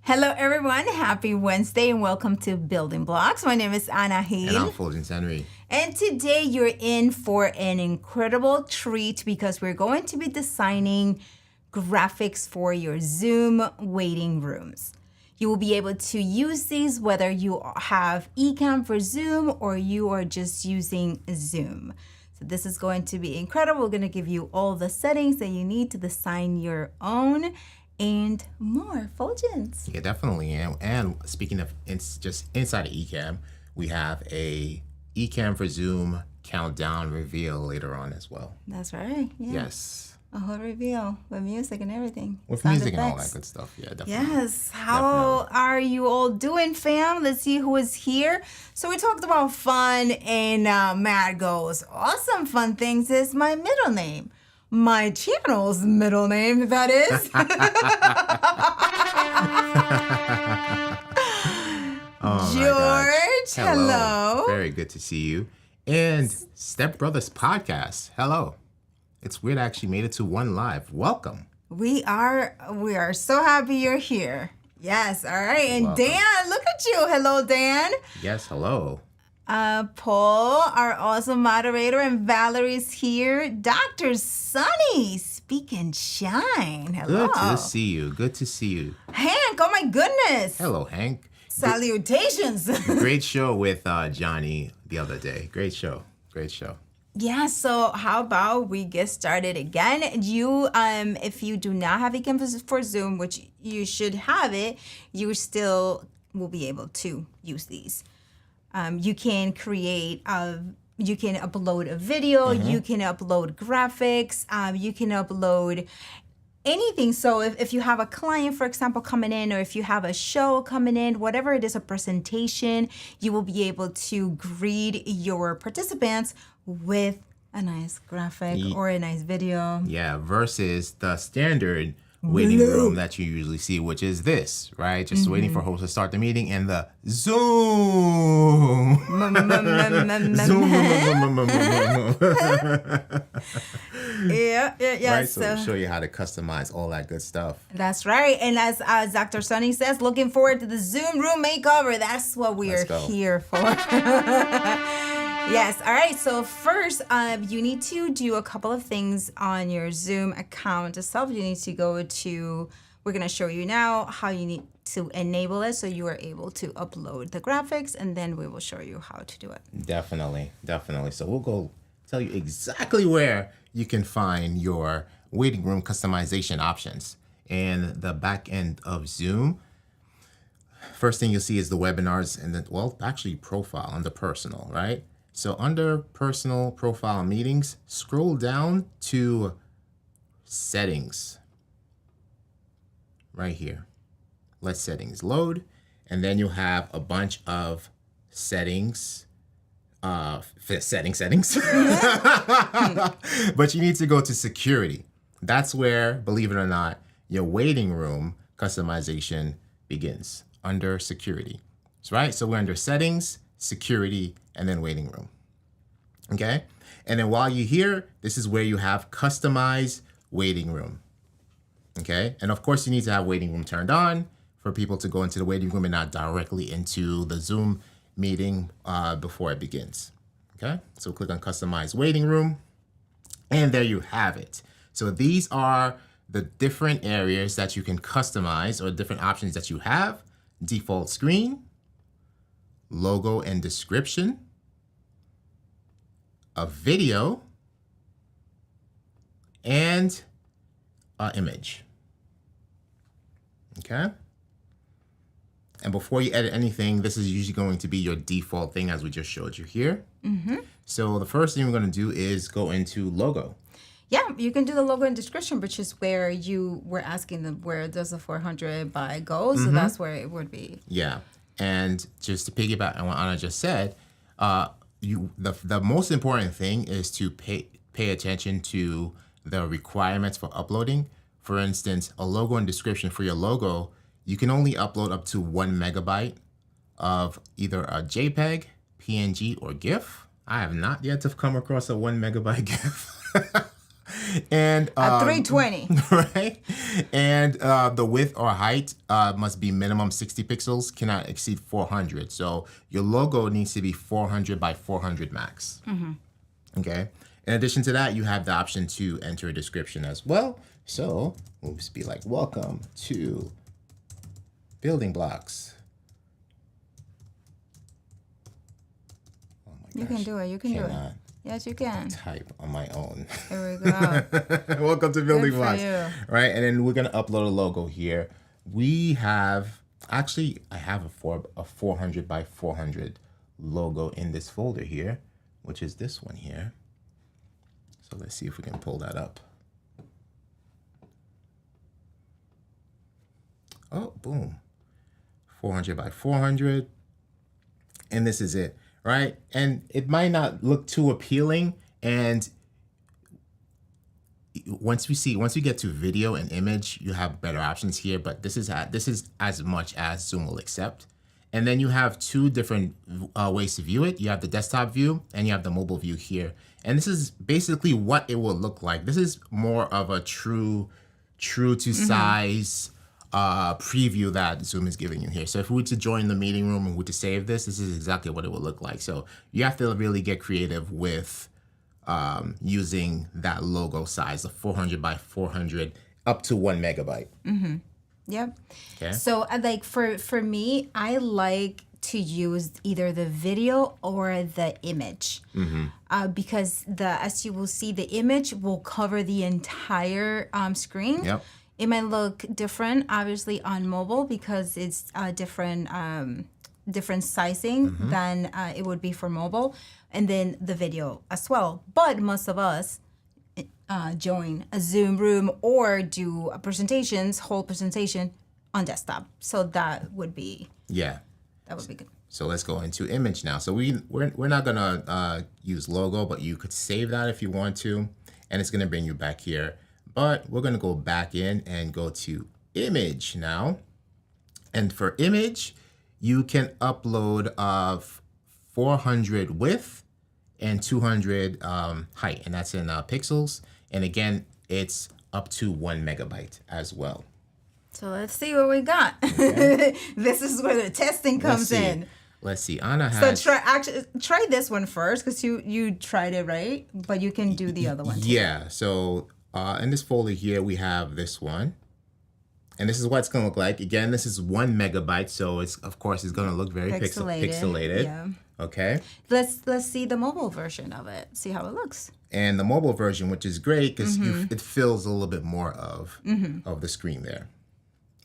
Hello, everyone. Happy Wednesday and welcome to Building Blocks. My name is Anna Hill. And I'm Fuljens Henry. And today you're in for an incredible treat because we're going to be designing graphics for your Zoom waiting rooms. You will be able to use these whether you have Ecamm for Zoom or you are just using Zoom. So this is going to be incredible. We're going to give you all the settings that you need to design your own and more. Fuljens. Yeah, definitely. And speaking of just inside of Ecamm, we have a Ecamm for Zoom countdown reveal later on as well. That's right. Yeah. Yes. A whole reveal with music and everything. With music and all that good stuff. Yeah, definitely. Yes. How are you all doing, fam? Let's see who is here. So we talked about fun, and Matt goes, awesome fun things is my middle name. My channel's middle name, that is. Oh, George, hello. Very good to see you. And Step Brothers Podcast, hello. It's weird I actually made it to one live. Welcome. We are so happy you're here. Yes, all right. And welcome. Dan, look at you. Hello, Dan. Yes, hello. Paul, our awesome moderator, and Valerie's here. Dr. Sunny, speak and shine. Hello. Good to see you. Good to see you. Hank, oh my goodness. Hello, Hank. Salutations. Great show with Johnny the other day. Great show. Great show. Yeah, so how about we get started again? You, if you do not have Ecamm for Zoom, which you should have it, you still will be able to use these. You can create you can upload a video, you can upload graphics, you can upload anything. So if you have a client, for example, coming in, or if you have a show coming in, whatever it is, a presentation, you will be able to greet your participants with a nice graphic or a nice video. Yeah, versus the standard waiting room that you usually see, which is this, right? Just waiting for host to start the meeting and the Zoom. Yeah. Right, so we'll show you how to customize all that good stuff. That's right. And as Dr. Sunny says, looking forward to the Zoom room makeover. That's what we are here for. Yes. All right. So first, you need to do a couple of things on your Zoom account itself. You need to go to, we're going to show you now how you need to enable it so you are able to upload the graphics, and then we will show you how to do it. Definitely. So we'll go tell you exactly where you can find your waiting room customization options. In the back end of Zoom, first thing you'll see is the webinars and then, actually profile under personal, right? So under personal profile meetings, scroll down to settings right here. Let settings load, and then you'll have a bunch of settings settings. But you need to go to security. That's where, believe it or not, your waiting room customization begins, under security. That's right. So we're under settings, security, and then waiting room. Okay. And then while you're here, this is where you have customize waiting room. Okay. And of course, you need to have waiting room turned on for people to go into the waiting room and not directly into the Zoom meeting before it begins. Okay. So click on customize waiting room. And there you have it. So these are the different areas that you can customize, or different options that you have. Default screen, logo and description, a video, and an image. Okay. And before you edit anything, this is usually going to be your default thing, as we just showed you here. So the first thing we're going to do is go into logo. Yeah, you can do the logo and description, which is where you were asking them where does the 400 by go. So that's where it would be. Yeah. And just to piggyback on what Anna just said, the most important thing is to pay attention to the requirements for uploading. For instance, a logo and description for your logo, you can only upload up to 1 megabyte of either a JPEG, PNG, or GIF. I have not yet to come across a 1 megabyte GIF. And At 320. right? And the width or height must be minimum 60 pixels, cannot exceed 400. So your logo needs to be 400 by 400 max. Okay. In addition to that, you have the option to enter a description as well. So we'll just be like, welcome to BuildingBlocks. Oh my You gosh, can do it. You can do it. cannot Yes, you can. type on my own. There we go. Welcome to BuildingBlocks. you. Right, and then we're gonna upload a logo here. We have I have a 400 by 400 logo in this folder here, which is this one here. So let's see if we can pull that up. Oh, boom. 400 by 400. And this is it, right? And it might not look too appealing. And once we get to video and image, you have better options here, but this is as much as Zoom will accept. And then you have two different ways to view it. You have the desktop view and you have the mobile view here. And this is basically what it will look like. This is more of a true to size preview that Zoom is giving you here. So if we were to join the meeting room and we were to save this is exactly what it would look like. So you have to really get creative with using that logo size of 400 by 400 up to 1 megabyte. Yep. Okay. So like for me, I like to use either the video or the image because as you will see, the image will cover the entire screen. Yep. It might look different, obviously, on mobile because it's different sizing than it would be for mobile, and then the video as well. But most of us join a Zoom room or do whole presentation on desktop. So that would be good. So let's go into image now. So we're not gonna use logo, but you could save that if you want to, and it's gonna bring you back here. But we're gonna go back in and go to image now. And for image, you can upload 400 width and 200 height, and that's in pixels. And again, it's up to 1 megabyte as well. So let's see what we got. Okay. This is where the testing comes in. Let's see. Anna has. So try this one first because you tried it, right? But you can do the other one too. Yeah. So in this folder here, we have this one. And this is what it's going to look like. Again, this is 1 megabyte. So it's going to look very pixelated. Yeah. Okay. Let's see the mobile version of it. See how it looks. And the mobile version, which is great because it fills a little bit more of the screen there.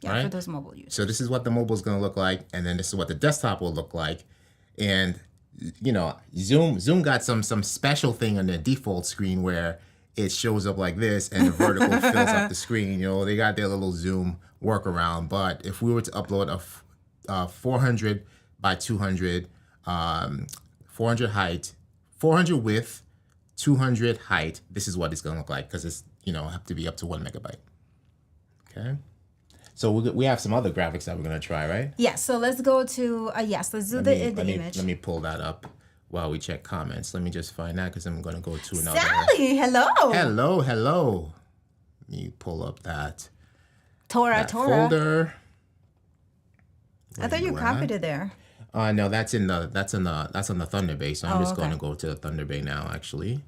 Yeah, right? For those mobile users. So this is what the mobile is going to look like, and then this is what the desktop will look like. And you know, Zoom got some special thing on their default screen where it shows up like this, and the vertical fills up the screen. You know, they got their little Zoom workaround. But if we were to upload a 400 by 200 400 height, 400 width, 200 height. This is what it's going to look like because it's, have to be up to 1 megabyte. Okay. So we have some other graphics that we're going to try, right? Yeah. So let's go to, let's do the image. Let me pull that up while we check comments. Let me just find that because I'm going to go to another. Sally, hello. Hello. Let me pull up that Torah. folder. I thought you copied it there. No, that's on the Thunder Bay. So I'm just going to go to the Thunder Bay now, actually.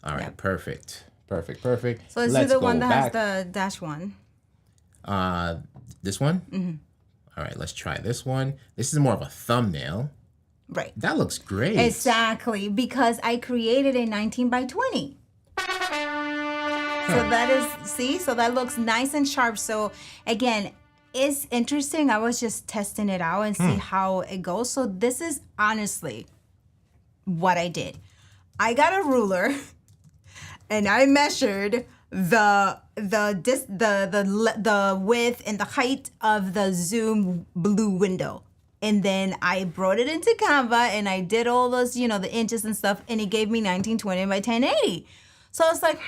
All right, perfect. So let's do the one that has the dash one. This one? Mm-hmm. All right, let's try this one. This is more of a thumbnail. Right. That looks great. Exactly, because I created a 19 by 20. So that is, so that looks nice and sharp. So again, it's interesting. I was just testing it out and see how it goes. So this is honestly what I did. I got a ruler and I measured the width and the height of the Zoom blue window. And then I brought it into Canva and I did all those, the inches and stuff, and it gave me 1920 by 1080. So I was like,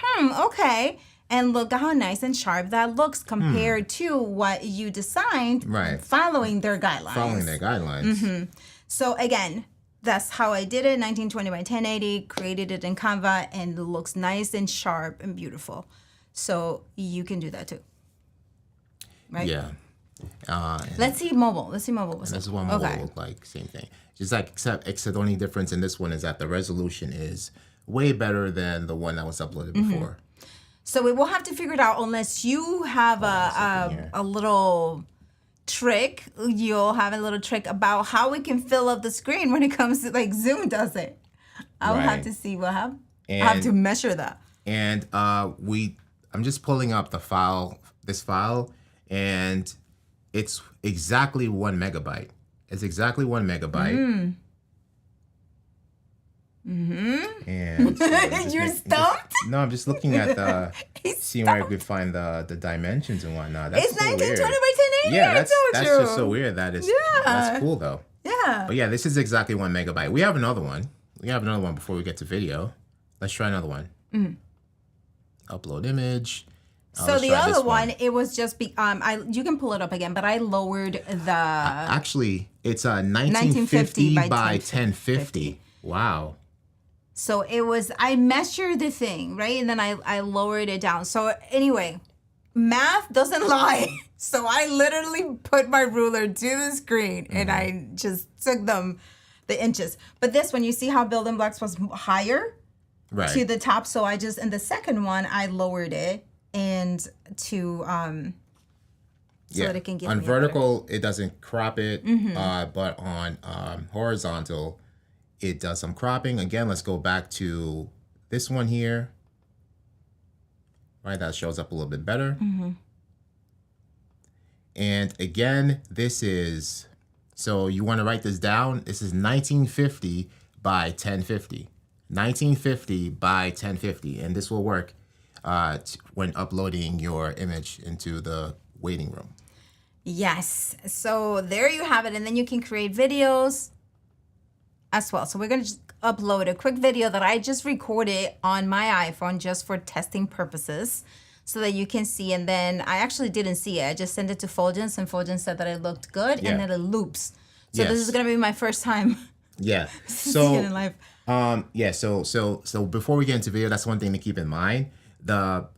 okay. And look how nice and sharp that looks compared to what you designed, following their guidelines. So again, that's how I did it, 1920 by 1080, created it in Canva, and it looks nice and sharp and beautiful. So you can do that too. Right? Yeah. Let's see mobile. This is what mobile will look like. Same thing. Just like, except the only difference in this one is that the resolution is way better than the one that was uploaded before. So we will have to figure it out unless you have a little trick. You'll have a little trick about how we can fill up the screen when it comes to like Zoom does it. I will have to see what I have to measure that. And I'm just pulling up this file, and it's exactly 1 megabyte. It's exactly 1 megabyte. And so you're stumped? I'm just looking at seeing where I could find the dimensions and whatnot. That's it's so 1920 weird. by 1080. Yeah, that's just so weird. That's cool though. Yeah. But yeah, this is exactly 1 megabyte. We have another one. Before we get to video. Let's try another one. Upload image. So the other one, it was just you can pull it up again, but I lowered the. Actually, it's 1950 by 1050. Wow. So it was, I measured the thing, right? And then I lowered it down. So anyway, math doesn't lie. So I literally put my ruler to the screen and I just took the inches. But this one, you see how BuildingBlocks was higher to the top. So in the second one, I lowered it and so that it can give on me vertical, it doesn't crop it, but on horizontal, it does some cropping. Again, let's go back to this one here. Right, that shows up a little bit better. And again, so you want to write this down. This is 1950 by 1050. 1950 by 1050. And this will work when uploading your image into the waiting room. Yes. So there you have it. And then you can create videos as well. So we're going to just upload a quick video that I just recorded on my iPhone just for testing purposes so that you can see. And then I actually didn't see it. I just sent it to Fuljens, and Fuljens said that it looked good, and then it loops. So this is going to be my first time. Yeah. Seeing it in live. So before we get into video, that's one thing to keep in mind. The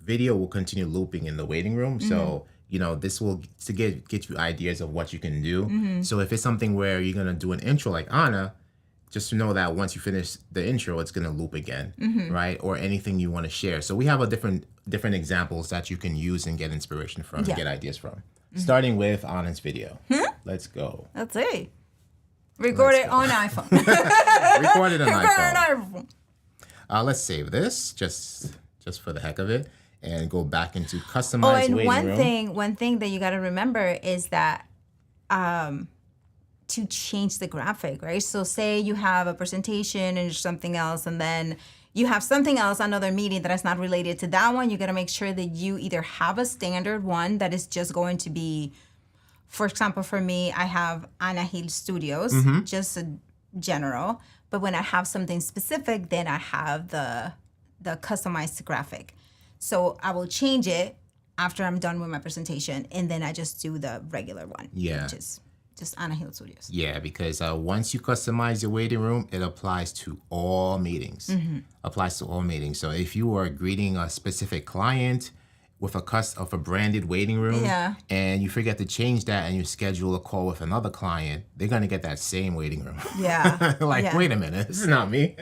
video will continue looping in the waiting room. So this will get you ideas of what you can do. So if it's something where you're gonna do an intro like Anna, just know that once you finish the intro, it's gonna loop again, right? Or anything you want to share. So we have a different examples that you can use and get inspiration from, and get ideas from. Starting with Anna's video. Let's go. Let's see. Record it on iPhone. Record it on iPhone. Let's save this just for the heck of it. And go back into customized waiting room. One thing that you got to remember is that to change the graphic, right? So say you have a presentation and something else, and then you have something else, another meeting that is not related to that one. You got to make sure that you either have a standard one that is just going to be for example, for me, I have Ana Hill Studios, just a general. But when I have something specific, then I have the customized graphic. So I will change it after I'm done with my presentation, and then I just do the regular one, which is just Ana Hill Studios. Yeah, because once you customize your waiting room, it applies to all meetings. Applies to all meetings. So if you are greeting a specific client with a branded waiting room, and you forget to change that, and you schedule a call with another client, they're gonna get that same waiting room. Yeah. Wait a minute, this is not me.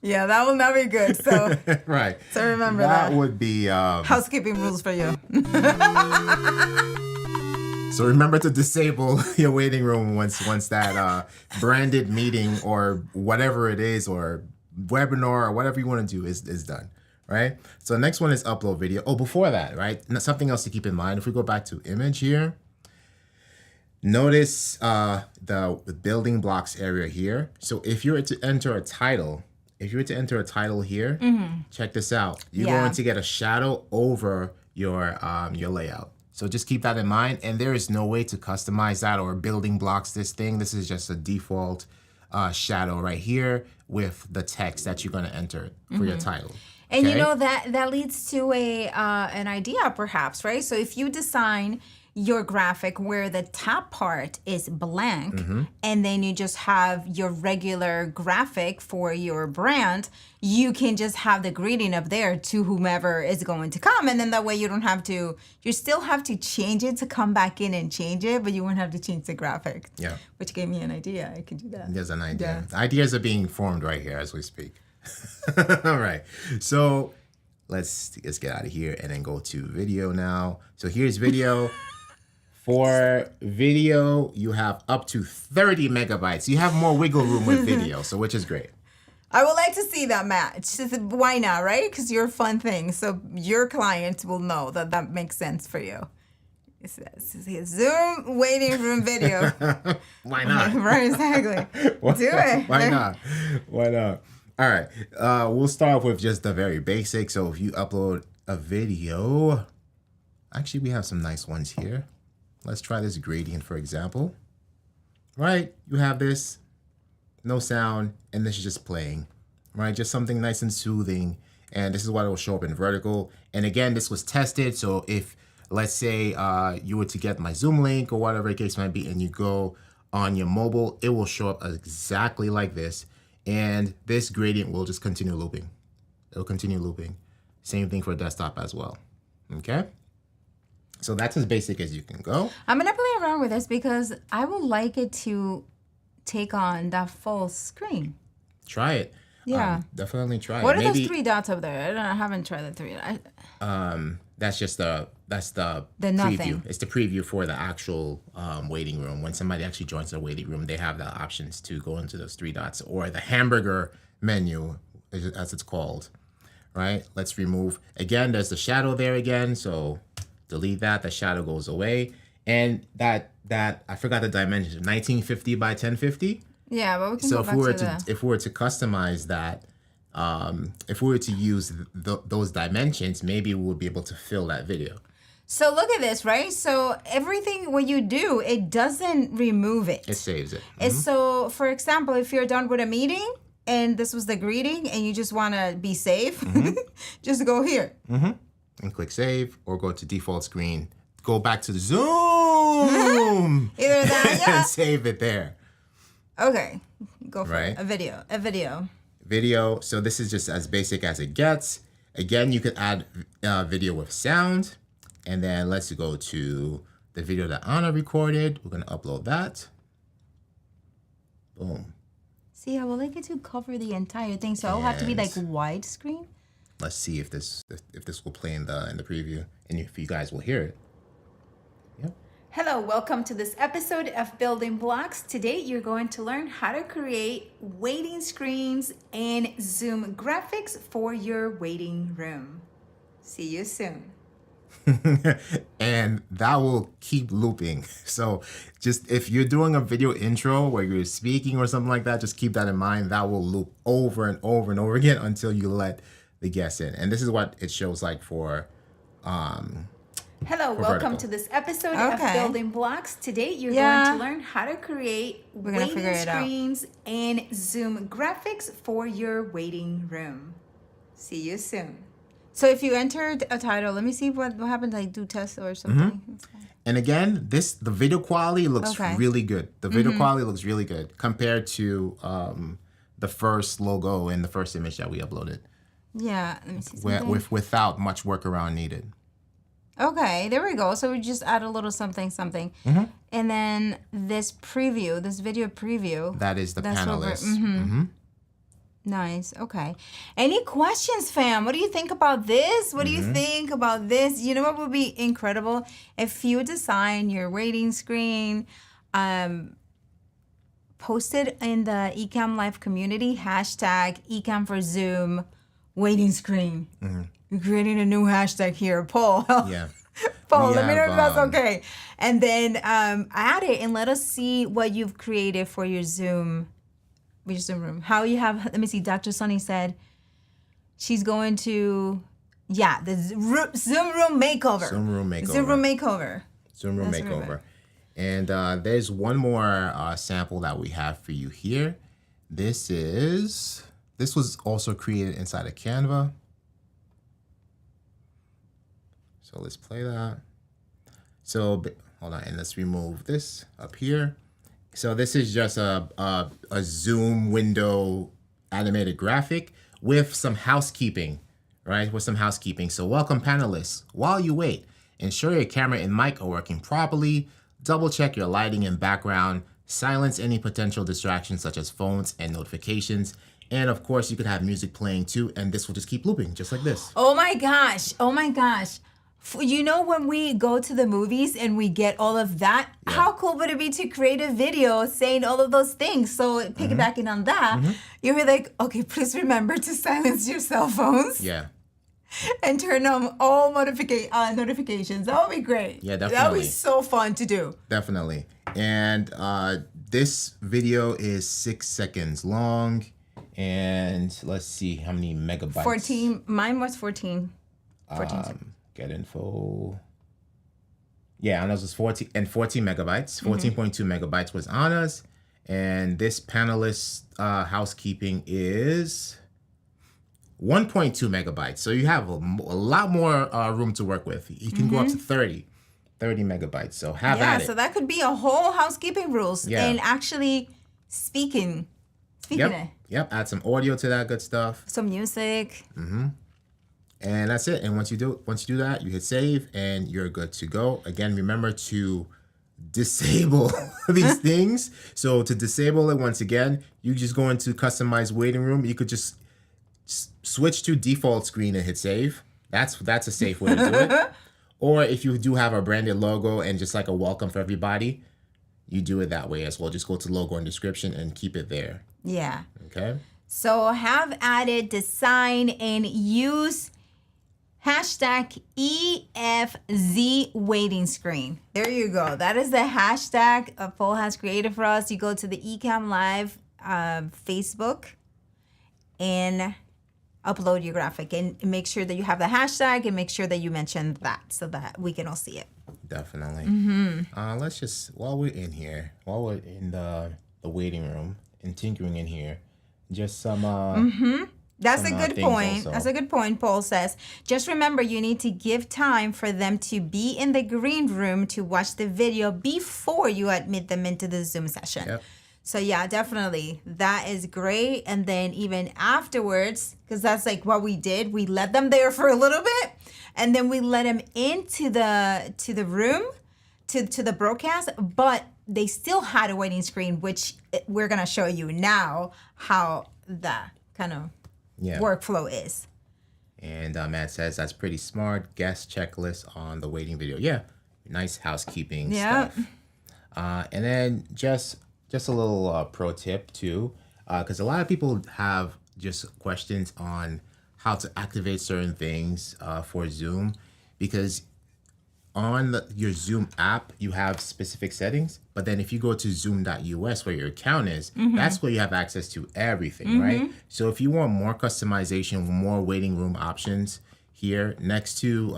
Yeah, that will not be good. So right. So remember that. That would be housekeeping rules for you. So remember to disable your waiting room once that branded meeting or whatever it is, or webinar or whatever you want to do is done, right? So the next one is upload video. Oh, before that, right? Something else to keep in mind. If we go back to image here, notice the building blocks area here. So if you were to enter a title, here, check this out. You're going to get a shadow over your layout. So just keep that in mind. And there is no way to customize that or building blocks this thing. This is just a default shadow right here with the text that you're going to enter for your title. And you know, that leads to an idea perhaps, right? So if you design your graphic where the top part is blank, and then you just have your regular graphic for your brand, you can just have the greeting up there to whomever is going to come. And then that way you still have to change it to come back in and change it, but you won't have to change the graphic. Yeah. Which gave me an idea. I could do that. There's an idea. Yeah. Ideas are being formed right here as we speak. All right. So let's get out of here and then go to video now. So here's video. For video, you have up to 30 megabytes. You have more wiggle room with video, so which is great. I would like to see that, Matt. Why not, right? Because you're a fun thing. So your client will know that makes sense for you. It says Zoom waiting room video. Why not? Right, exactly. Do it. Why not? Why not? All right. We'll start with just the very basic. So if you upload a video, actually we have some nice ones here. Let's try this gradient, for example. Right, you have this, no sound, and this is just playing, right? Just something nice and soothing. And this is what it will show up in vertical. And again, this was tested. So if, let's say you were to get my Zoom link or whatever the case might be, and you go on your mobile, it will show up exactly like this. And this gradient will just continue looping. It'll continue looping. Same thing for desktop as well, okay? So that's as basic as you can go. I'm going to play around with this because I would like it to take on that full screen. Try it. Yeah. Definitely try it. What are those three dots up there? I haven't tried the three. That's just the preview. Nothing. It's the preview for the actual waiting room. When somebody actually joins the waiting room, they have the options to go into those three dots, or the hamburger menu, as it's called, right? Let's remove. Again, there's the shadow there again, so delete that. The shadow goes away. And that I forgot the dimensions, 1950 by 1050. Yeah, but we can so go back if we were to customize that, if we were to use those dimensions, maybe we would be able to fill that video. So look at this, right? So everything what you do, it doesn't remove it. It saves it. Mm-hmm. So for example, if you're done with a meeting and this was the greeting and you just want to be safe, just go here. And click save, or go to default screen. Go back to Zoom. Either that, yeah. And save it there. Okay, go for it. A video. Video. So this is just as basic as it gets. Again, you could add video with sound. And then let's go to the video that Anna recorded. We're going to upload that. Boom. See, I would like it to cover the entire thing. So it'll have to be like widescreen. Let's see if this will play in the preview, and if you guys will hear it. Yep. Hello, welcome to this episode of Building Blocks. Today you're going to learn how to create waiting screens and Zoom graphics for your waiting room. See you soon. And that will keep looping. So just if you're doing a video intro where you're speaking or something like that, just keep that in mind. That will loop over and over and over again until you let the guest in. And this is what it shows like for Hello, welcome vertical. to this episode of Okay. Building Blocks. Today you're Yeah. going to learn how to create gonna waiting figure it out. screens and Zoom graphics for your waiting room. See you soon. So if you entered a title, let me see what happens. I do tests or something. And again, the video quality looks Okay. really good. The video quality looks really good compared to the first logo and the first image that we uploaded, Yeah, let me see something. without much workaround needed. Okay, there we go. So we just add a little something. And then this preview, this video preview. That is the That's what we're- panelist. Nice. Okay. Any questions, fam? What do you think about this? What do you think about this? You know what would be incredible? If you design your waiting screen, post it in the Ecamm Live community, hashtag Ecamm for Zoom waiting screen. You're creating a new hashtag here, Paul. Yeah. Paul, We let me know have, if that's okay. And then add it and let us see what you've created for your Zoom room. How you have, let me see, Dr. Sunny said she's going to, the Zoom room makeover. Zoom room makeover. Zoom room makeover. Zoom room That's what I makeover. And there's one more sample that we have for you here. This was also created inside of Canva. So let's play that. So hold on, and let's remove this up here. So this is just a Zoom window animated graphic with some housekeeping, right? With some housekeeping. So welcome panelists. While you wait, ensure your camera and mic are working properly. Double check your lighting and background. Silence any potential distractions such as phones and notifications. And of course, you could have music playing too, and this will just keep looping, just like this. Oh my gosh. You know when we go to the movies and we get all of that, how cool would it be to create a video saying all of those things? So piggybacking on that, you'll be like, okay, please remember to silence your cell phones Yeah. and turn on all notifications. That would be great. Yeah, That would definitely. be so fun to do. Definitely. And this video is 6 seconds long. And let's see how many megabytes. 14. Mine was 14. 14. Get info. Yeah, Anna's was 14 megabytes. 14.2 megabytes was Anna's. And this panelist housekeeping is 1.2 megabytes. So you have a lot more room to work with. You can go up to 30 megabytes. So have at it. So that could be a whole housekeeping rules. Yeah. And actually speaking it. Yep. Add some audio to that good stuff. Some music. And that's it. And once you do that, you hit save and you're good to go. Again, remember to disable these things. So to disable it, once again, you just go into customize waiting room. You could just switch to default screen and hit save. That's a safe way to do it. Or if you do have a branded logo and just like a welcome for everybody, you do it that way as well. Just go to logo and description and keep it there. Yeah. Okay. So have added design and use hashtag EFZ waiting screen. There you go. That is the hashtag Paul has created for us. You go to the Ecamm Live Facebook and upload your graphic and make sure that you have the hashtag and make sure that you mention that so that we can all see it. Definitely. Let's just, while we're in the waiting room and tinkering in here, just some That's a some, good things point. also. That's a good point, Paul says. Just remember, you need to give time for them to be in the green room to watch the video before you admit them into the Zoom session. Yep. So yeah, definitely. That is great. And then even afterwards, because that's like what we did, we let them there for a little bit and then we let them into the room, to the broadcast, but they still had a waiting screen, which we're going to show you now how the kind of workflow is. And Matt says that's pretty smart. Guest checklist on the waiting video. Yeah, nice housekeeping stuff. And then just a little pro tip too, because a lot of people have just questions on how to activate certain things for Zoom, because on your Zoom app, you have specific settings, but then if you go to zoom.us where your account is, that's where you have access to everything, right? So if you want more customization, more waiting room options, here next to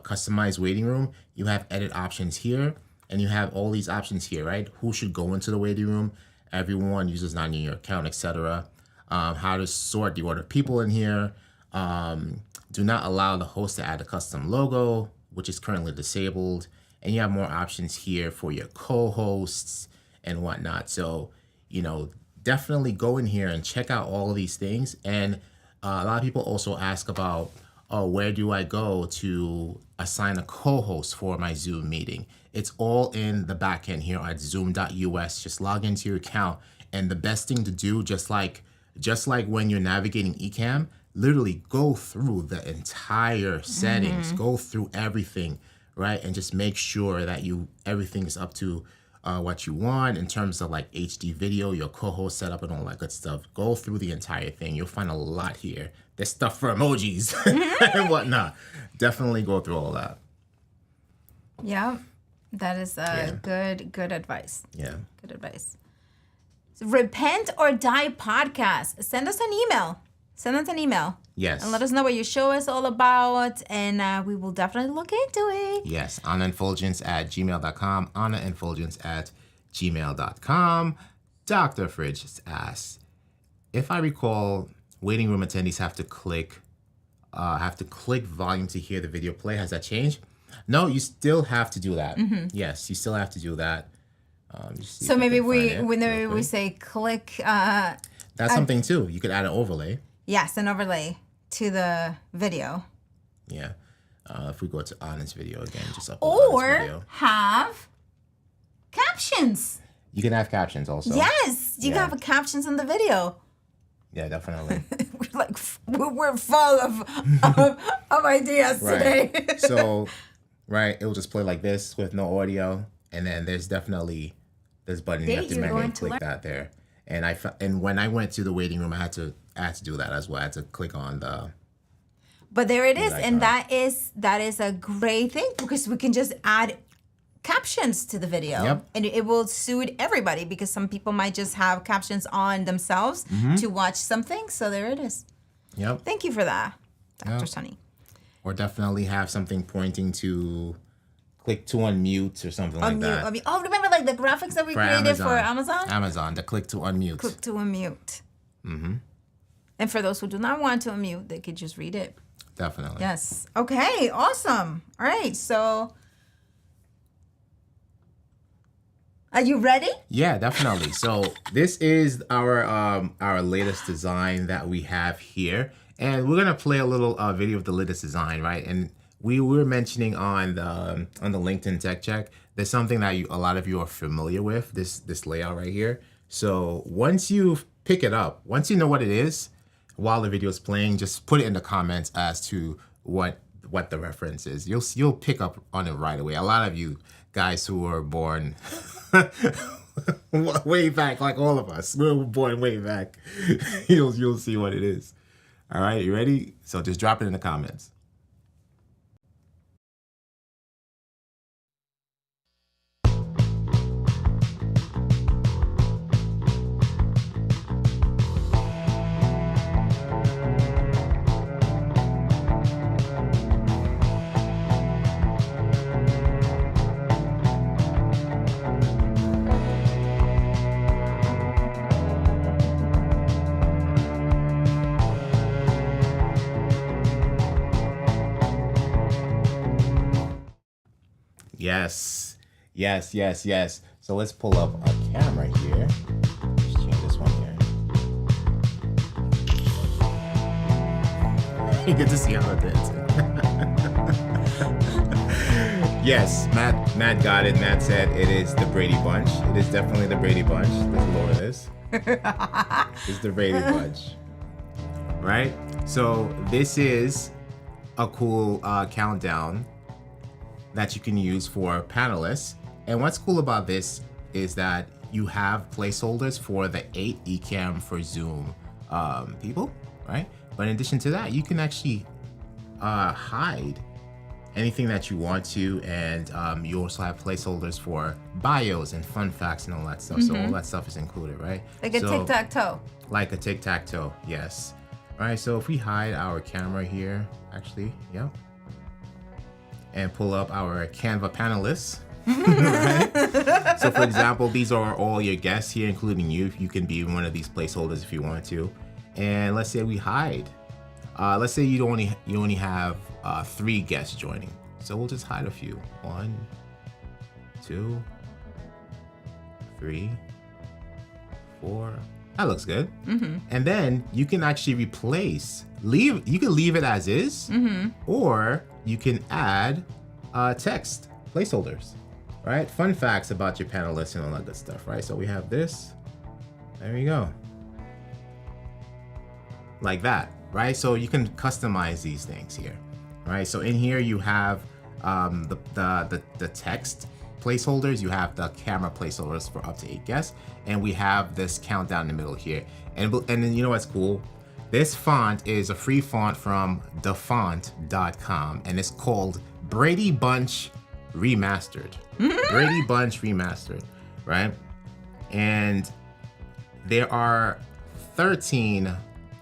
customize waiting room, you have edit options here, and you have all these options here, right? Who should go into the waiting room? Everyone, users not in your account, etc. How to sort the order of people in here. Do not allow the host to add a custom logo, which is currently disabled. And you have more options here for your co-hosts and whatnot. So, you know, definitely go in here and check out all of these things. And a lot of people also ask about, oh, where do I go to assign a co-host for my Zoom meeting? It's all in the backend here at zoom.us. Just log into your account. And the best thing to do, just like when you're navigating Ecamm, literally go through the entire settings, go through everything, right? And just make sure that everything is up to what you want in terms of like HD video, your co-host setup and all that good stuff. Go through the entire thing. You'll find a lot here. There's stuff for emojis and whatnot. Definitely go through all that. Yeah, that is good advice. Yeah. Good advice. So, Repent or Die podcast. Send us an email. Yes. And let us know what your show is all about, and we will definitely look into it. Yes. Anna and Fuljens at gmail.com. Anna and Fuljens at gmail.com. Dr. Fridge asks, if I recall, waiting room attendees have to click volume to hear the video play. Has that changed? No, you still have to do that. Yes, you still have to do that. So maybe we say click. That's something too. You could add an overlay. Yes, an overlay to the video. Yeah. If we go to Anna's video again, just upload Or Anna's video. have captions. You can have captions also. Yes, you can have captions in the video. Yeah, definitely. We're full of ideas today. So, it will just play like this with no audio, and then there's definitely this button you have to manually click that there. And when I went to the waiting room, I had to do that as well. I had to click on the. But there it is, and that is a great thing because we can just add captions to the video, and it will suit everybody because some people might just have captions on themselves to watch something. So there it is. Yep. Thank you for that, Dr. Sunny. Or definitely have something pointing to click to unmute or something like that. Oh, remember like the graphics that we created for Amazon? Amazon, the click to unmute. Click to unmute. And for those who do not want to unmute, they could just read it. Definitely. Yes. Okay, awesome. All right, so are you ready? Yeah, definitely. So this is our latest design that we have here. And we're gonna play a little video of the latest design, right? And we were mentioning on the LinkedIn Tech Check, there's something that a lot of you are familiar with, this layout right here. So once you pick it up, once you know what it is, while the video is playing, just put it in the comments as to what the reference is. You'll pick up on it right away. A lot of you guys who were born way back, like all of us, we were born way back. You'll see what it is. All right, you ready? So just drop it in the comments. Yes. So let's pull up a camera here. Let's change this one here. You get to see how it is. Yes, Matt got it. Matt said it is the Brady Bunch. It is definitely the Brady Bunch. Let's lower this. It's the Brady Bunch. Right? So this is a cool countdown that you can use for panelists. And what's cool about this is that you have placeholders for the 8 Ecamm for Zoom people, right? But in addition to that, you can actually hide anything that you want to, and you also have placeholders for bios and fun facts and all that stuff. So all that stuff is included, right? Like a tic-tac-toe. Like a tic-tac-toe, yes. All right, so if we hide our camera here, actually, yeah, and pull up our Canva panelists. Right? So for example, these are all your guests here, including you. You can be one of these placeholders if you want to. And let's say we hide. Let's say you only have 3 guests joining. So we'll just hide a few. 1, 2, 3, 4. That looks good. And then you can actually you can leave it as is, or you can add text placeholders, right? Fun facts about your panelists and all that good stuff, right? So we have this, there you go. Like that, right? So you can customize these things here, right? So in here you have the text placeholders, you have the camera placeholders for up to 8 guests, and we have this countdown in the middle here. And then you know what's cool? This font is a free font from thefont.com, and it's called Brady Bunch Remastered. Brady Bunch Remastered, right? And there are 13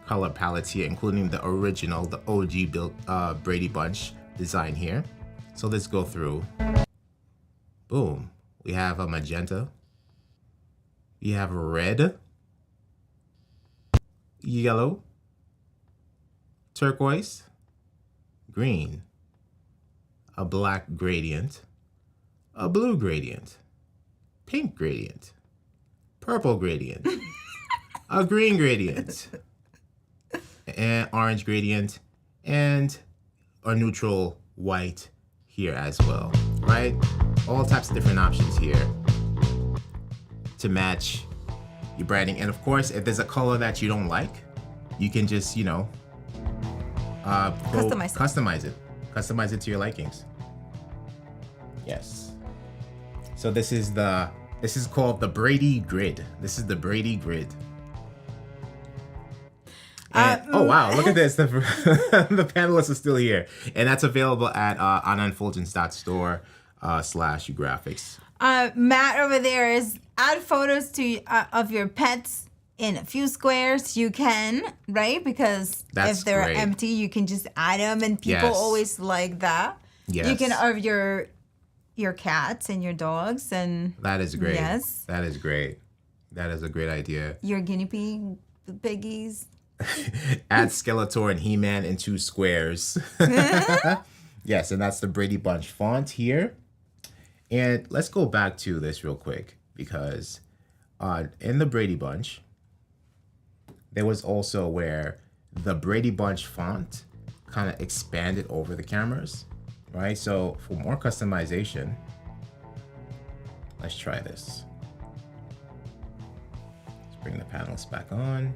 color palettes here, including the original, the OG Brady Bunch design here. So let's go through. Boom. We have a magenta. We have red, yellow, turquoise, green, a black gradient, a blue gradient, pink gradient, purple gradient, a green gradient, an orange gradient, and a neutral white here as well, right? All types of different options here to match your branding. And of course, if there's a color that you don't like, you can just, customize it to your likings. Yes. So this is called the Brady Grid. This is the Brady Grid. And, oh wow, look at this. The panelists are still here. And that's available at on Fuljens.store/graphics. Matt over there is add photos to of your pets in a few squares. You can, right? Because if they're great. empty, you can just add them, and people always like that. Yes. You can have your cats and your dogs, and that is great. Yes, that is great. That is a great idea. Your guinea piggies. Add Skeletor and He-Man in 2 squares. Yes, and that's the Brady Bunch font here. And let's go back to this real quick, because in the Brady Bunch, there was also where the Brady Bunch font kind of expanded over the cameras, right? So for more customization, let's try this. Let's bring the panels back on.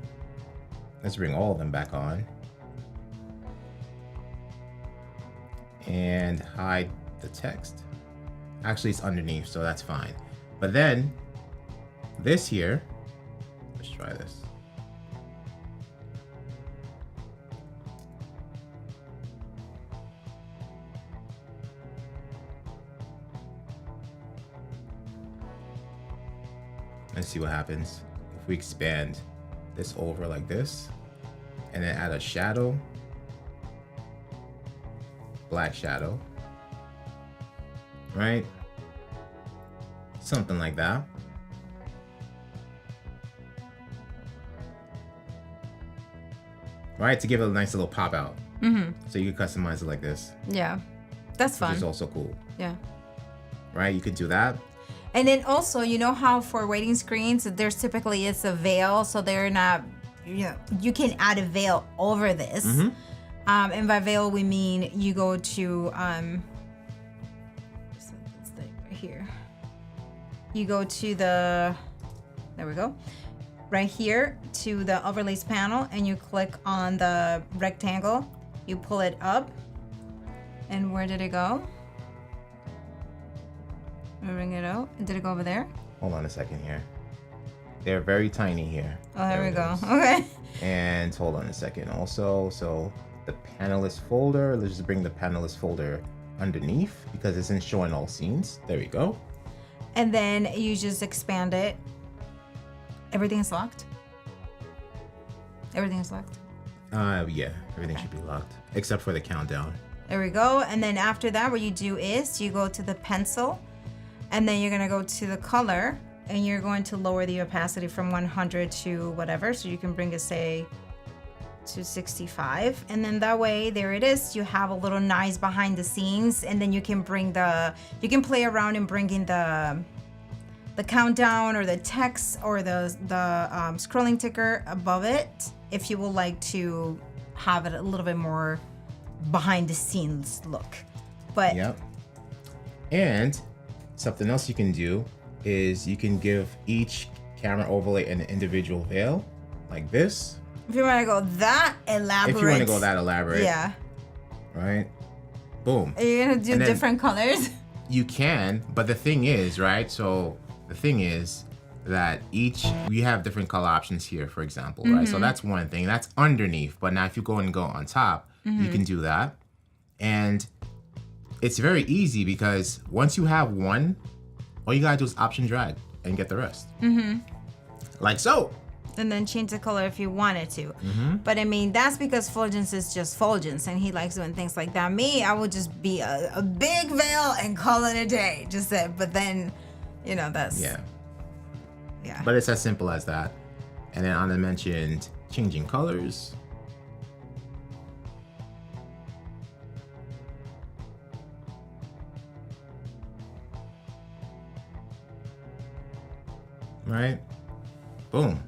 Let's bring all of them back on. And hide the text. Actually, it's underneath, so that's fine. But then, this here, let's try this. Let's see what happens if we expand this over like this, and then add a shadow, black shadow, right? Something like that. Right, to give it a nice little pop out. So you can customize it like this. Yeah, that's fun. Which is also cool. Yeah. Right, you could do that. And then also, you know how for waiting screens, there's typically it's a veil, so they're not, you can add a veil over this. And by veil, we mean you go to, so it's right here. You go to there we go, right here to the overlays panel, and you click on the rectangle, you pull it up, and where did it go? Bring it out. Did it go over there? Hold on a second here. They're very tiny here. Oh, there we go. Okay. And hold on a second also. So the panelist folder, let's just bring the panelist folder underneath because it's in showing all scenes. There we go. And then you just expand it. Everything is locked? Everything is locked? Yeah, everything should be locked except for the countdown. There we go. And then after that, what you do is you go to the pencil, and then you're gonna go to the color, and you're going to lower the opacity from 100 to whatever. So you can bring it, say, to 65. And then that way, there it is. You have a little nice behind the scenes, and then you can you can play around and bring in the countdown or the text or the scrolling ticker above it if you would like to have it a little bit more behind the scenes look. But Yep. And something else you can do is you can give each camera overlay an individual veil like this. if you want to go that elaborate, If you want to go that elaborate. yeah, Right? Boom. are you gonna do And then- different colors? You can, but the thing is, right? So the thing is that we have different color options here, for example, right? So that's one thing. That's underneath. But now if you go on top, you can do that. And it's very easy because once you have one, all you gotta do is option drag and get the rest. Like so. And then change the color if you wanted to. Mm-hmm. But I mean, that's because Fuljens is just Fuljens and he likes doing things like that. Me, I would just be a big veil and call it a day. Just that. But then, that's. Yeah. Yeah. But it's as simple as that. And then Anna mentioned changing colors. Right? Boom.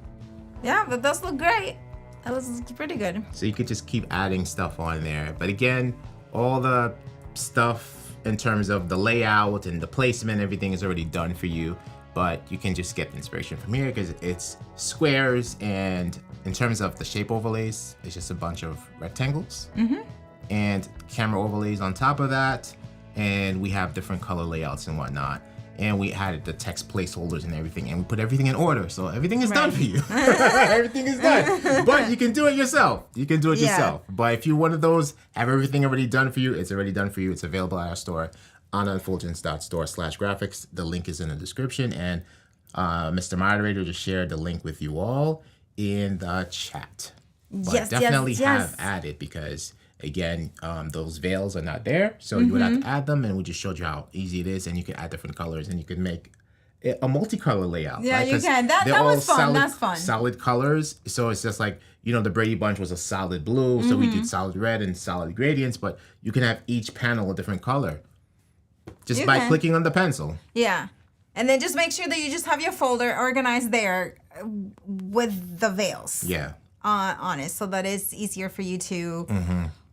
Yeah, that does look great. That was pretty good. So you could just keep adding stuff on there. But again, all the stuff in terms of the layout and the placement, everything is already done for you. But you can just get inspiration from here because it's squares, and in terms of the shape overlays, it's just a bunch of rectangles. And camera overlays on top of that. And we have different color layouts and whatnot. And we added the text placeholders and everything, and we put everything in order. So everything is done for you. Everything is done. But you can do it yourself. You can do it yourself. But if you're one of those, have everything already done for you, it's already done for you. It's available at our store, annaandfuljens.store/graphics. The link is in the description. And Mr. Moderator just shared the link with you all in the chat. But definitely have added because again, those veils are not there, so you would have to add them, and we just showed you how easy it is, and you can add different colors, and you can make a multicolor layout. Yeah, right? you can. That was fun. That's fun. Solid colors, so it's just like, the Brady Bunch was a solid blue, so we did solid red and solid gradients, but you can have each panel a different color just by clicking on the pencil. Yeah. And then just make sure that you just have your folder organized there with the veils. Yeah. On it, so that it's easier for you to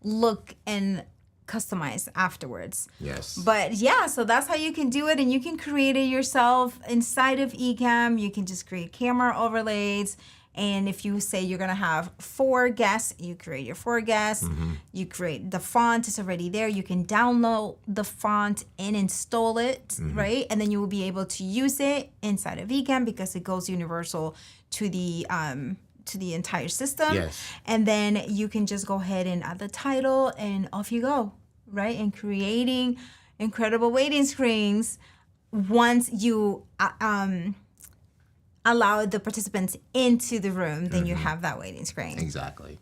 look and customize afterwards. Yes. But yeah, so that's how you can do it, and you can create it yourself inside of Ecamm. You can just create camera overlays, and if you say you're gonna have 4 guests, you create your 4 guests. You create the font is already there. You can download the font and install it, right? And then you will be able to use it inside of Ecamm because it goes universal to the entire system. Yes. And then you can just go ahead and add the title and off you go, right? And creating incredible waiting screens once you allow the participants into the room, then you have that waiting screen. Exactly.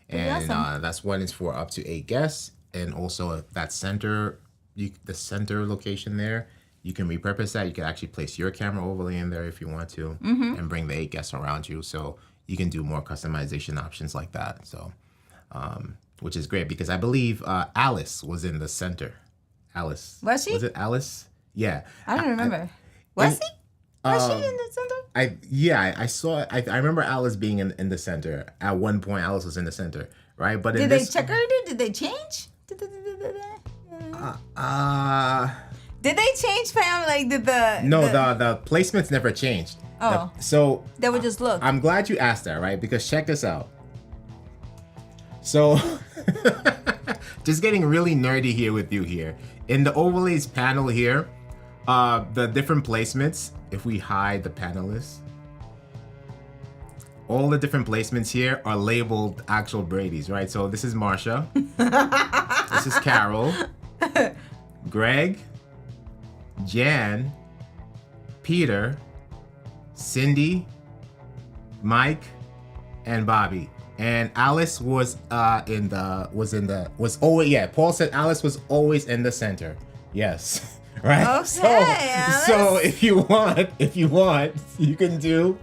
And awesome. that's one is for up to 8 guests, and also that the center location there, you can repurpose that. You can actually place your camera overlay in there if you want to, and bring the 8 guests around you. So you can do more customization options like that. So, which is great because I believe Alice was in the center. Alice. Was she? Was it Alice? Yeah. I don't remember. Was she? Was she in the center? I saw. I remember Alice being in the center at one point. Alice was in the center, right? But Did they check her? Did they change? Did they change, Pam? Like did the the placements never changed. Oh. So they would just look. I'm glad you asked that, right? Because check this out. So just getting really nerdy here with you here. In the overlays panel here, the different placements, if we hide the panelists, all the different placements here are labeled actual Brady's, right? So this is Marsha. This is Carol. Greg. Jan. Peter. Cindy. Mike. And Bobby. And Alice was always, yeah, Paul said Alice was always in the center. Yes. Right? Okay, So if you want, you can do,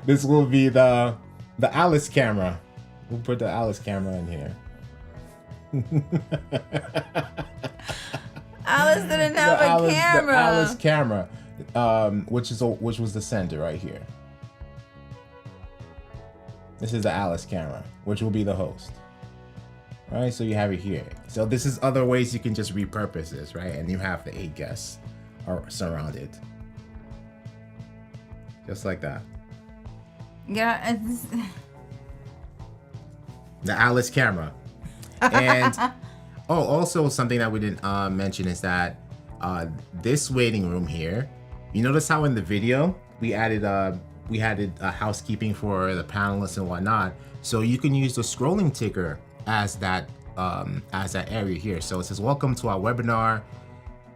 this will be the Alice camera. We'll put the Alice camera in here. Alice didn't have a camera. The Alice camera, which was the center right here. This is the Alice camera, which will be the host. All right, so you have it here. So this is other ways you can just repurpose this, right? And you have the 8 guests are surrounded. Just like that. Yeah. The Alice camera. And also something that we didn't mention is that this waiting room here, you notice how in the video we added housekeeping for the panelists and whatnot. So you can use the scrolling ticker as that area here. So it says, welcome to our webinar.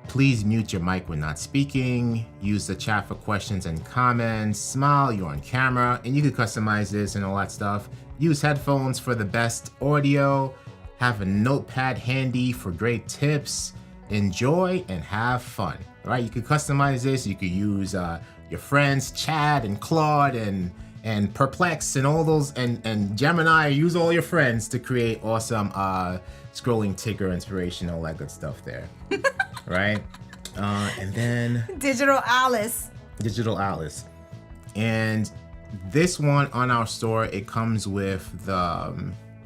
Please mute your mic when not speaking. Use the chat for questions and comments. Smile, you're on camera, and you can customize this and all that stuff. Use headphones for the best audio. Have a notepad handy for great tips. Enjoy and have fun. All right, you can customize this. You could use your friends, Chad and Claude and Perplex and all those and Gemini. Use all your friends to create awesome scrolling ticker inspiration, all that good stuff there. Right? And then Digital Alice. And this one on our store, it comes with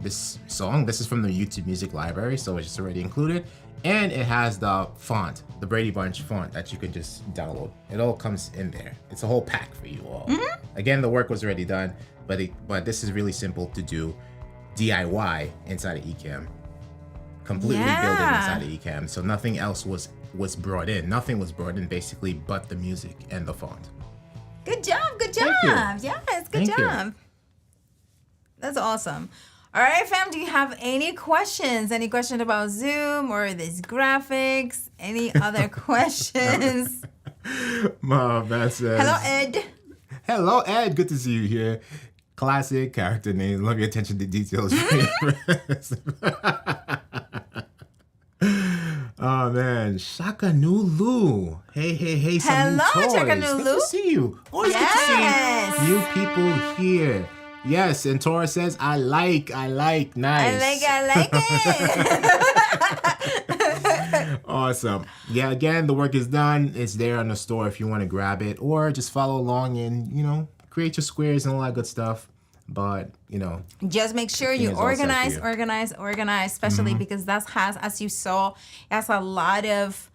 this song. This is from the YouTube music library, so it's just already included. And it has the font, the Brady Bunch font that you can just download. It all comes in there. It's a whole pack for you all. Mm-hmm. Again, the work was already done, but this is really simple to do DIY inside of Ecamm. Completely build it inside of Ecamm. So nothing else was brought in. Nothing was brought in basically but the music and the font. Good job. Thank you. Yes, good job. That's awesome. All right, fam, do you have any questions? Any questions about Zoom or these graphics? Any other questions? Mom, that says, Hello, Ed. Hello, Ed. Good to see you here. Classic character name. Love your attention to details. Oh, man. Shaka Nulu. Hey. Some Hello, new toys. Shaka Good Nulu. to see you. Always good to see new people here. Yes, and Tora says, I like, nice. I like it. Awesome. Yeah, again, the work is done. It's there on the store if you want to grab it, or just follow along and, create your squares and all that good stuff. But, just make sure you organize, especially because that has, as you saw, it has a lot of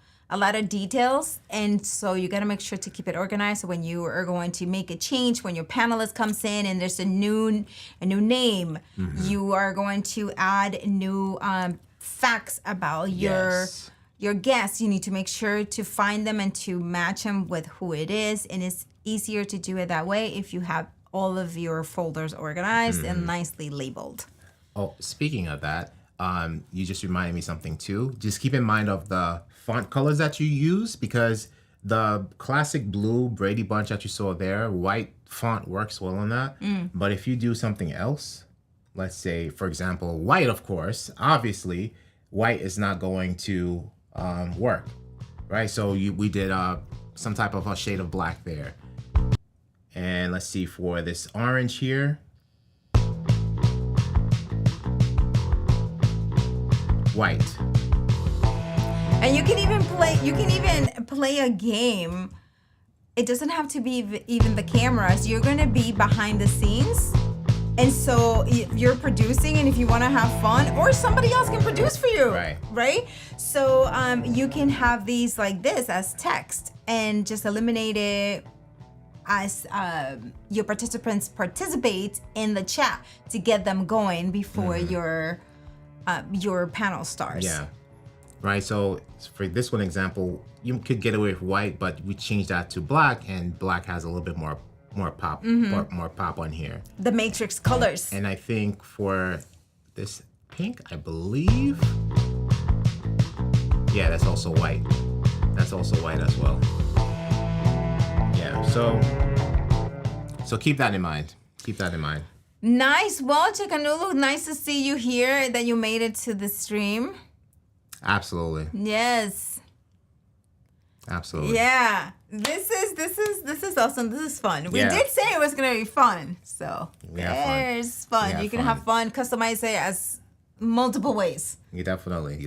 details, and so you got to make sure to keep it organized. So when you are going to make a change, when your panelist comes in and there's a new name, you are going to add new facts about your guests. You need to make sure to find them and to match them with who it is, and it's easier to do it that way if you have all of your folders organized and nicely labeled. Oh, speaking of that, you just reminded me something too. Just keep in mind of the font colors that you use, because the classic blue Brady Bunch that you saw there, white font works well on that. But if you do something else, let's say, for example, white, of course, obviously, white is not going to work, right? So we did some type of a shade of black there. And let's see, for this orange here, white. And you can even play a game. It doesn't have to be even the cameras. You're going to be behind the scenes. And so you're producing, and if you want to have fun, or somebody else can produce for you. Right? So you can have these like this as text and just eliminate it as your participants participate in the chat to get them going before your panel starts. Yeah. Right, so for this one example, you could get away with white, but we changed that to black, and black has a little bit more pop, more pop on here. The matrix colors. And I think for this pink, I believe, yeah, that's also white. That's also white as well. Yeah, so keep that in mind. Nice. Well, Chikanulu, nice to see you here, that you made it to the stream. Absolutely. Yes. Absolutely. Yeah. This is awesome. This is fun. We Yeah. did say it was gonna be fun. So We have fun. there's fun. We have You can fun. have fun, customize it as multiple ways. You definitely.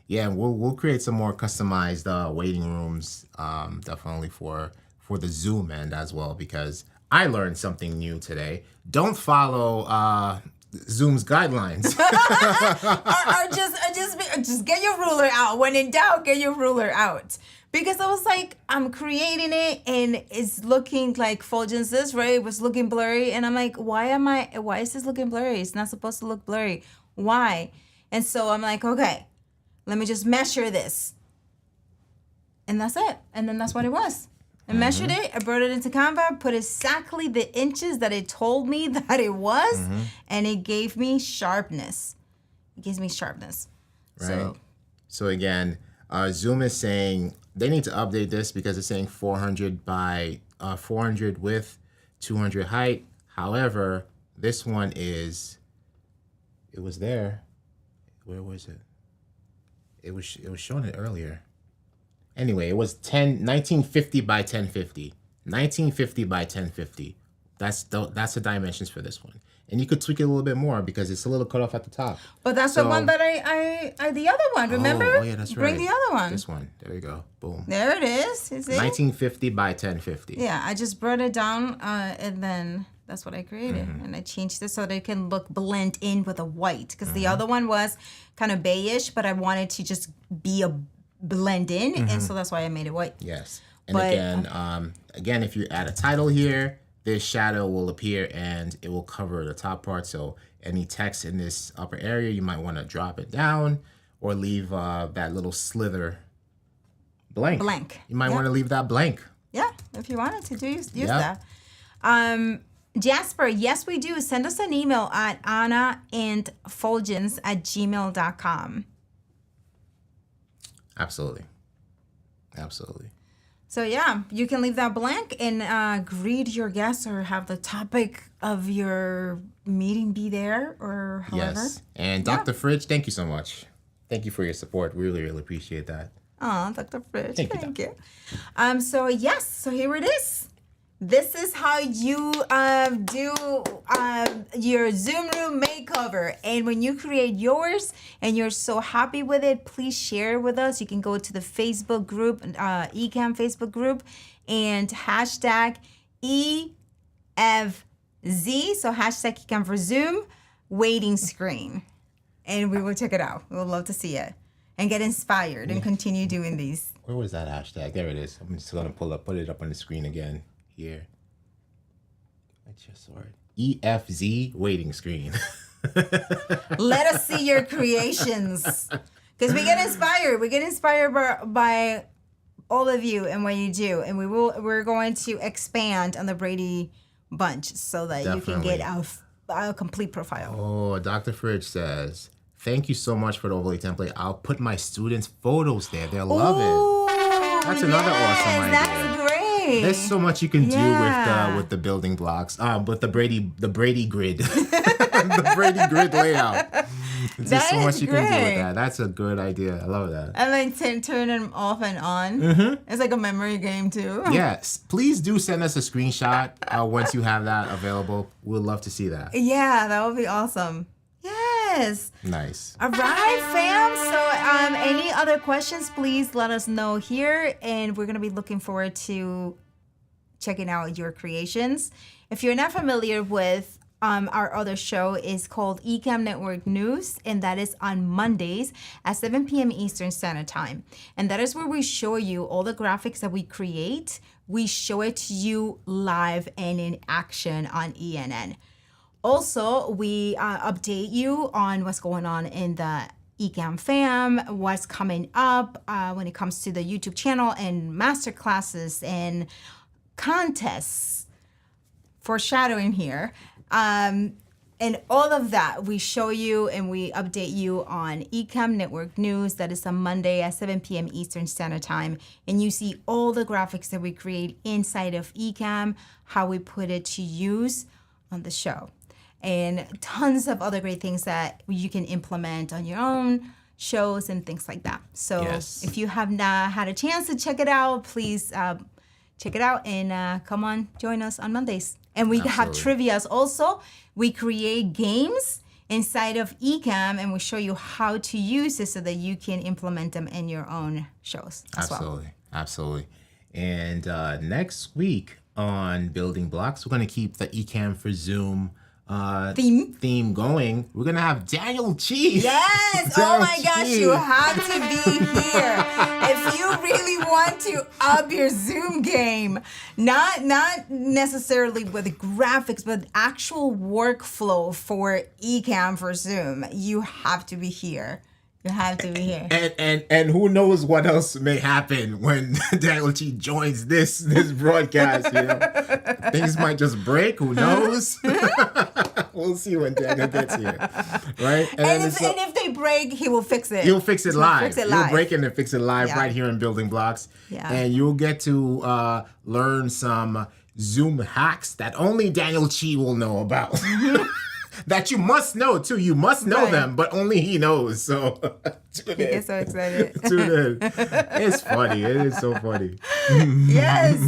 Yeah, we'll create some more customized waiting rooms, definitely for the Zoom end as well, because I learned something new today. Don't follow Zoom's guidelines. or just get your ruler out. When in doubt, get your ruler out. Because I was like, I'm creating it and it's looking like Fuljens is, right? It was looking blurry. And I'm like, why is this looking blurry? It's not supposed to look blurry. Why? And so I'm like, okay, let me just measure this. And that's it. And then that's what it was. I measured it, I brought it into Canva, put exactly the inches that it told me that it was, and it gave me sharpness. It gives me sharpness. Right. So again, Zoom is saying they need to update this because it's saying 400 by 400 width, 200 height. However, this one it was there. Where was it? It was showing it earlier. Anyway, it was 1950 by 1050. 1950 by 1050. That's the dimensions for this one. And you could tweak it a little bit more because it's a little cut off at the top. But that's the one that I the other one, remember? Oh yeah, that's right. Bring the other one. This one. There you go. Boom. There it is. You see? 1950 by 1050. Yeah, I just brought it down and then that's what I created. And I changed it so that it can blend in with a white. Because the other one was kind of beige, but I wanted to just be a blend in. And so that's why I made it white. Yes. And But, again, if you add a title here, this shadow will appear and it will cover the top part. So any text in this upper area, you might want to drop it down or leave that little slither blank. You might want to leave that blank. Yeah, if you wanted to use Yeah. that. Jasper, yes, we do. Send us an email at annaandfuljens@gmail.com. Absolutely. Absolutely. So yeah, you can leave that blank and greet your guests or have the topic of your meeting be there or however. Yes. And Dr. Fridge, thank you so much. Thank you for your support. Really, really appreciate that. Oh, Dr. Fridge, Thank you, So yes, so here it is. This is how you do your Zoom room makeover. And when you create yours and you're so happy with it, please share it with us. You can go to the Facebook group, Ecamm Facebook group, and hashtag EFZ, so hashtag Ecamm for Zoom, waiting screen. And we will check it out. We would love to see it and get inspired and continue doing these. Where was that hashtag? There it is. I'm just going to put it up on the screen again. Here. I just saw it. EFZ waiting screen. Let us see your creations. Because we get inspired. We get inspired by all of you and what you do. And we're going to expand on the Brady Bunch so that you can get a complete profile. Oh, Dr. Fridge says, thank you so much for the overlay template. I'll put my students' photos there. They'll love it. That's another awesome idea. That's great. There's so much you can do with the building blocks, with the Brady grid, the Brady grid layout. There's so much you can do with that. That's a good idea. I love that. And then turn them off and on. It's like a memory game too. Yes, please do send us a screenshot once you have that available. We'd love to see that. Yeah, that would be awesome. Yes. Nice. All right, fam. So any other questions, please let us know here. And we're going to be looking forward to checking out your creations. If you're not familiar with our other show is called Ecamm Network News, and that is on Mondays at 7 p.m. Eastern Standard Time. And that is where we show you all the graphics that we create. We show it to you live and in action on ENN. Also, we update you on what's going on in the Ecamm fam, what's coming up when it comes to the YouTube channel and masterclasses and contests, foreshadowing here. And all of that we show you and we update you on Ecamm Network News. That is on Monday at 7 p.m. Eastern Standard Time. And you see all the graphics that we create inside of Ecamm, how we put it to use on the show. and tons of other great things that you can implement on your own shows and things like that. So Yes. if you have not had a chance to check it out, please check it out and come on, join us on Mondays. And we have Absolutely. trivias also. We create games inside of Ecamm and we show you how to use it so that you can implement them in your own shows as well. Absolutely. Absolutely. And next week on Building Blocks, we're going to keep the Ecamm for Zoom theme going. We're going to have Daniel Chi. Yes! Oh my gosh, you have to be here. If you really want to up your Zoom game, not necessarily with graphics, but actual workflow for Ecamm for Zoom, you have to be here. You have to be here. And who knows what else may happen when Daniel Chi joins this broadcast, you know. Things might just break, who knows? We'll see when Daniel gets here. Right? And if they break, he will fix it. He'll fix it live. Fix it live. He'll break it and fix it live Yeah. right here in Building Blocks. Yeah. And you'll get to learn some Zoom hacks that only Daniel Chi will know about. That you must know too. You must know Right. them, but only he knows. So tune He in. gets so excited. Tune in. It's funny. It is so funny. Yes.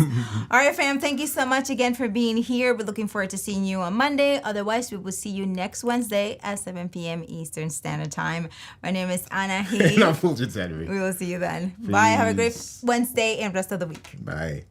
All right, fam. Thank you so much again for being here. We're looking forward to seeing you on Monday. Otherwise, we will see you next Wednesday at 7 p.m. Eastern Standard Time. My name is Anna And He. I'm Fuljens Henry. We will see you then. Bye. Have a great Peace. Wednesday and rest of the week. Bye.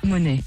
Money.